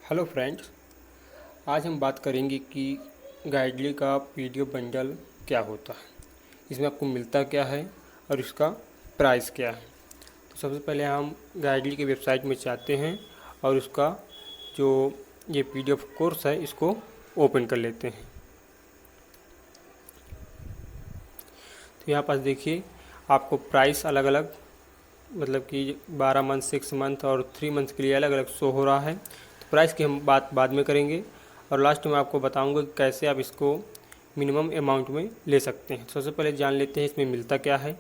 Hello friends, आज हम बात करेंगे कि गाइडली का पीडीएफ बंडल क्या होता है, इसमें आपको मिलता क्या है और इसका प्राइस क्या है। तो सबसे पहले हम गाइडली की वेबसाइट में जाते हैं और उसका जो ये पीडीएफ कोर्स है इसको ओपन कर लेते हैं। तो यहाँ पास देखिए आपको प्राइस अलग अलग मतलब कि 12 मंथ, 6 मंथ और 3 मंथ के लिए अलग अलग शो हो रहा है। तो प्राइस की हम बात बाद में करेंगे और लास्ट में आपको बताऊंगा कि कैसे आप इसको मिनिमम अमाउंट में ले सकते हैं। सबसे पहले जान लेते हैं इसमें मिलता क्या है।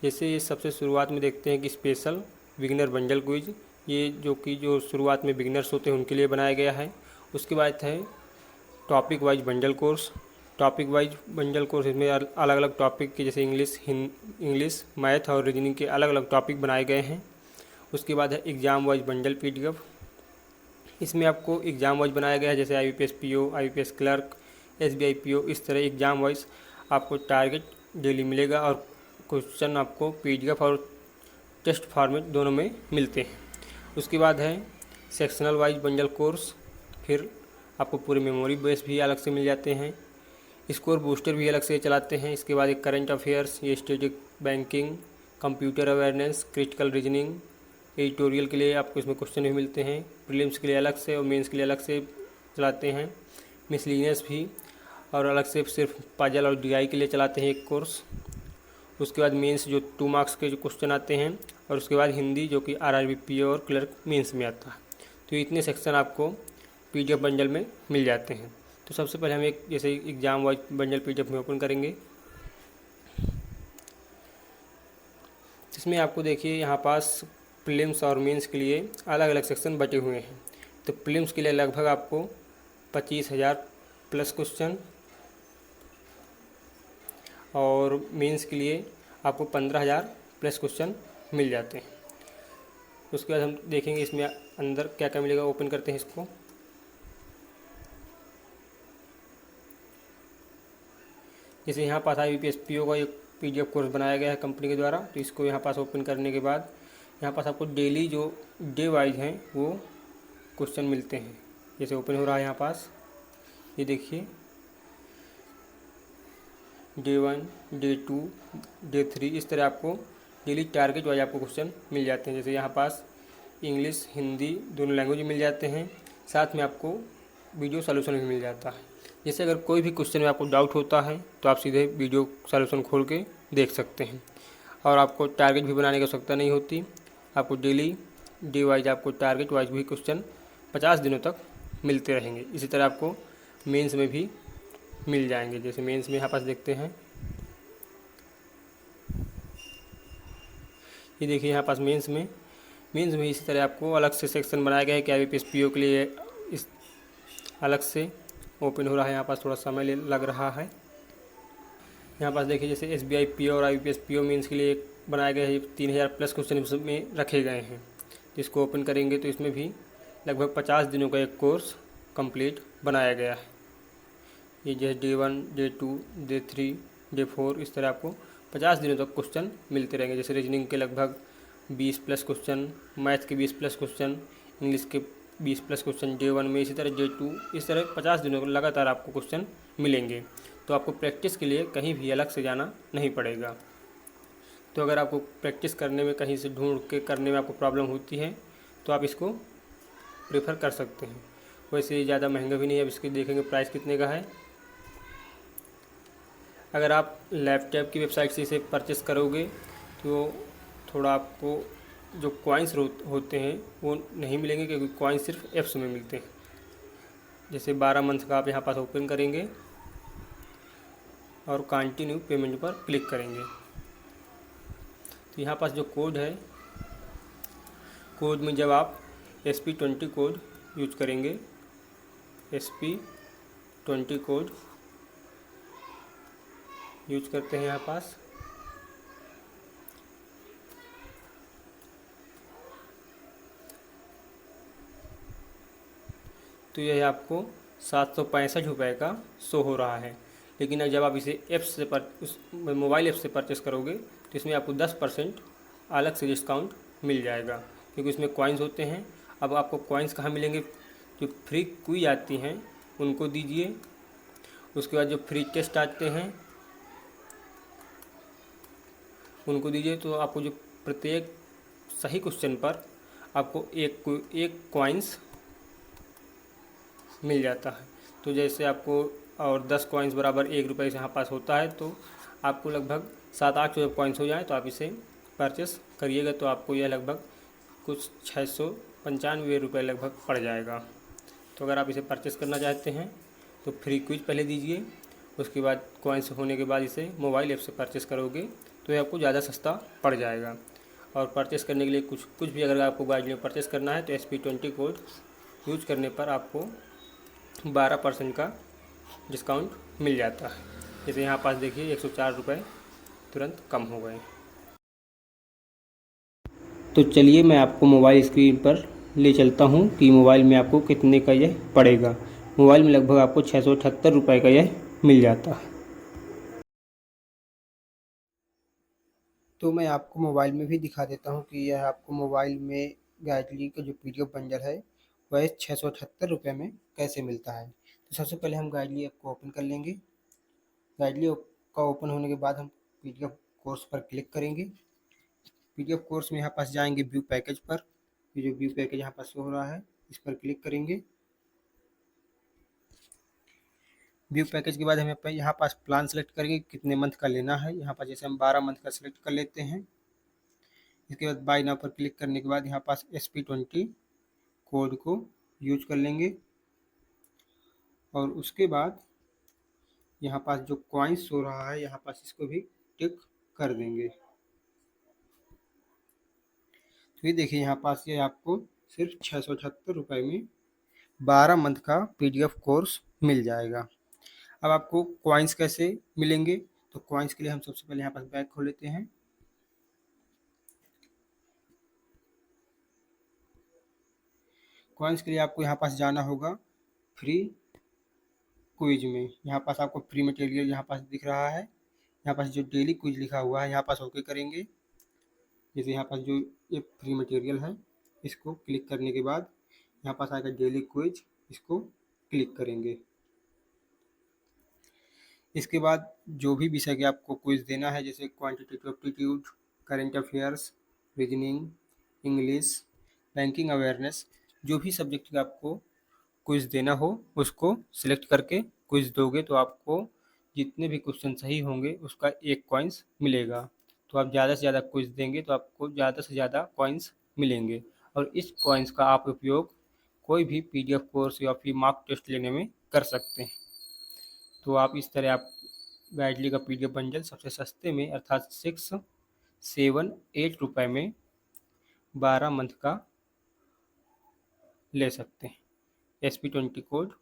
जैसे ये सबसे शुरुआत में देखते हैं कि स्पेशल बिगिनर बंडल क्विज, ये जो शुरुआत में बिगिनर्स होते हैं उनके लिए बनाया गया है। उसके बाद है topic wise bundle course. Topic wise bundle course इसमें अलग अलग टॉपिक के जैसे इंग्लिश, मैथ और रीजनिंग के अलग अलग टॉपिक बनाए गए हैं। उसके बाद है एग्ज़ाम वाइज बंडल पीडीएफ। इसमें आपको एग्ज़ाम वाइज बनाया गया है, जैसे IBPS PO, IBPS clerk, SBI PO, इस तरह एग्ज़ाम वाइज आपको टारगेट डेली मिलेगा और क्वेश्चन आपको PDF और टेस्ट फॉर्मेट दोनों में मिलते हैं। उसके बाद है सेक्शनल वाइज बंडल कोर्स। फिर आपको पूरे मेमोरी बेस भी अलग से मिल जाते हैं, स्कोर बूस्टर भी अलग से चलाते हैं। इसके बाद एक करंट अफेयर्स, ये static banking, computer awareness, critical reasoning, editorial के लिए आपको इसमें क्वेश्चन भी मिलते हैं। प्रीलिम्स के लिए अलग से और मेंस के लिए अलग से चलाते हैं। मिसलिनियस भी और अलग से सिर्फ पजल और DI के लिए चलाते हैं एक कोर्स। उसके बाद मेंस जो 2 मार्क्स के जो क्वेश्चन आते हैं, और उसके बाद हिंदी जो कि RRB PO और क्लर्क मेंस में आता है। तो इतने सेक्शन आपको PDF बंडल में मिल जाते हैं। तो सबसे पहले हम एक जैसे एग्ज़ाम वाइज बंडल PDF में ओपन करेंगे। इसमें आपको देखिए यहाँ पास प्रीलिम्स और मेंस के लिए अलग अलग सेक्शन बटे हुए हैं। तो प्रीलिम्स के लिए लगभग आपको 25,000 प्लस क्वेश्चन और मेंस के लिए आपको 15,000 प्लस क्वेश्चन मिल जाते हैं। उसके बाद हम देखेंगे इसमें अंदर क्या क्या मिलेगा। ओपन करते हैं इसको। जैसे यहाँ पास IBPS PO का एक PDF कोर्स बनाया गया है कंपनी के द्वारा, तो इसको यहाँ पास ओपन करने के बाद यहाँ पास आपको डेली जो डे वाइज हैं वो क्वेश्चन मिलते हैं। जैसे ओपन हो रहा है यहाँ पास, ये देखिए Day 1, Day 2, Day 3, इस तरह आपको डेली टारगेट वाइज आपको क्वेश्चन मिल जाते हैं। जैसे यहाँ पास इंग्लिश, हिंदी दोनों लैंग्वेज मिल जाते हैं, साथ में आपको वीडियो सॉल्यूशन भी मिल जाता है। जैसे अगर कोई भी क्वेश्चन में आपको डाउट होता है तो आप सीधे वीडियो सॉल्यूशन खोल के देख सकते हैं और आपको टारगेट भी बनाने की आवश्यकता नहीं होती। आपको डेली डे वाइज आपको टारगेट वाइज भी क्वेश्चन 50 दिनों तक मिलते रहेंगे। इसी तरह आपको मेंस में भी मिल जाएंगे। जैसे मेंस में यहाँ पास देखते हैं, ये देखिए यहाँ पास मेंस में इसी तरह आपको अलग से सेक्शन बनाया गया है कि IBPS PO के लिए इस अलग से ओपन हो रहा है। यहाँ पास थोड़ा समय लग रहा है। यहाँ पास देखिए जैसे SBI PO और IBPS PO मेंस के लिए एक बनाया गया है, 3,000 प्लस क्वेश्चन इसमें रखे गए हैं। जिसको ओपन करेंगे तो इसमें भी लगभग 50 दिनों का एक कोर्स कंप्लीट बनाया गया है। ये जैसे Day 1, Day 2, Day 3, Day 4, इस तरह आपको 50 दिनों तक क्वेश्चन मिलते रहेंगे। जैसे रीजनिंग के लगभग 20 प्लस क्वेश्चन, मैथ के 20 प्लस क्वेश्चन, इंग्लिश के 20 प्लस क्वेश्चन Day 1 में, इसी तरह Day 2, इस तरह 50 दिनों को लगातार आपको क्वेश्चन मिलेंगे। तो आपको प्रैक्टिस के लिए कहीं भी अलग से जाना नहीं पड़ेगा। तो अगर आपको प्रैक्टिस करने में कहीं से ढूंढ के करने में आपको प्रॉब्लम होती है तो आप इसको प्रेफर कर सकते हैं। वैसे ज़्यादा महंगा भी नहीं है। अब इसके देखेंगे प्राइस कितने का है। अगर आप लैपटॉप की वेबसाइट से इसे परचेस करोगे तो थोड़ा आपको जो कॉइन्स होते हैं वो नहीं मिलेंगे, क्योंकि कॉइन्स सिर्फ ऐप्स में मिलते हैं। जैसे 12 मंथ का आप यहाँ पास ओपन करेंगे और कंटिन्यू पेमेंट पर क्लिक करेंगे तो यहाँ पास जो कोड है, कोड में जब आप SP20 कोड यूज करेंगे, SP20 कोड यूज करते हैं यहाँ पास, तो यह आपको 765 रुपये का शो हो रहा है। लेकिन जब आप इसे ऐप्स से उस मोबाइल ऐप से परचेस करोगे तो इसमें आपको 10% अलग से डिस्काउंट मिल जाएगा, क्योंकि इसमें कॉइन्स होते हैं। अब आपको कॉइन्स कहाँ मिलेंगे जो फ्री क्विज आती हैं उनको दीजिए। उसके बाद जो फ्री टेस्ट आते हैं उनको दीजिए। तो आपको जो प्रत्येक सही क्वेश्चन पर आपको एक कॉइन्स मिल जाता है। तो जैसे आपको और 10 कॉइन्स बराबर 1 रुपये से यहाँ पास होता है, तो आपको लगभग 7-8 जब कॉइन्स हो जाए तो आप इसे परचेस करिएगा, तो आपको यह लगभग कुछ 695 रुपये लगभग पड़ जाएगा। तो अगर आप इसे परचेस करना चाहते हैं तो फ्री क्विज पहले दीजिए, उसके बाद कॉइन्स होने के बाद इसे मोबाइल ऐप से परचेस करोगे तो ये आपको ज़्यादा सस्ता पड़ जाएगा। और परचेस करने के लिए कुछ भी अगर आपको गाइड परचेस करना है तो SP20 कोड यूज करने पर आपको 12% का डिस्काउंट मिल जाता है। जैसे यहाँ पास देखिए 104 रुपये तुरंत कम हो गए। तो चलिए मैं आपको मोबाइल स्क्रीन पर ले चलता हूँ कि मोबाइल में आपको कितने का यह पड़ेगा। मोबाइल में लगभग आपको 678 रुपये का यह मिल जाता है। तो मैं आपको मोबाइल में भी दिखा देता हूँ कि यह आपको मोबाइल में गाइडली का जो PDF बंडल है वह 678 रुपये में कैसे मिलता है। तो सबसे पहले हम गाइडली ऐप को ओपन कर लेंगे। गाइडली का ओपन होने के बाद हम PDF कोर्स पर क्लिक करेंगे। PDF कोर्स में यहाँ पास जाएंगे व्यू पैकेज पर। ये जो व्यू पैकेज यहाँ पास हो रहा है इस पर क्लिक करेंगे। व्यू पैकेज के बाद हमें यहाँ पास प्लान सेलेक्ट करेंगे कितने मंथ का लेना है। यहाँ पास जैसे हम 12 मंथ का सिलेक्ट कर लेते हैं। इसके बाद बाय नाउ पर क्लिक करने के बाद यहाँ पास SP20 कोड को यूज कर लेंगे और उसके बाद यहाँ पास जो कॉइन्स हो रहा है यहाँ पास इसको भी टिक कर देंगे। तो ये देखिए यहाँ पास ये आपको सिर्फ 678 रुपये में 12 मंथ का PDF कोर्स मिल जाएगा। अब आपको कॉइन्स कैसे मिलेंगे, तो कॉइन्स के लिए हम सबसे पहले यहाँ पास बैग खोल लेते हैं। कॉइन्स के लिए आपको यहाँ पास जाना होगा फ्री क्विज में। यहाँ पास आपको फ्री मटेरियल यहाँ पास दिख रहा है। यहाँ पास जो डेली क्विज लिखा हुआ है यहाँ पास ओके करेंगे। जैसे यहाँ पास जो ये फ्री मटेरियल है इसको क्लिक करने के बाद यहाँ पास आएगा डेली क्विज, इसको क्लिक करेंगे। इसके बाद जो भी विषय के आपको क्विज देना है जैसे quantitative aptitude, current affairs, reasoning, English, banking awareness, जो भी सब्जेक्ट का आपको क्विज देना हो उसको सिलेक्ट करके क्विज दोगे तो आपको जितने भी क्वेश्चन सही होंगे उसका 1 कॉइन्स मिलेगा। तो आप ज़्यादा से ज़्यादा क्विज देंगे तो आपको ज़्यादा से ज़्यादा कॉइन्स मिलेंगे और इस कॉइन्स का आप उपयोग कोई भी PDF कोर्स या फिर मार्क टेस्ट लेने में कर सकते हैं। तो आप इस तरह आप गाइडली का PDF बंडल सबसे सस्ते में अर्थात 678 रुपये में 12 मंथ का ले सकते हैं SP20 कोड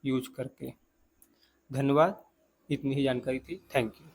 यूज करके। धन्यवाद, इतनी ही जानकारी थी। Thank you.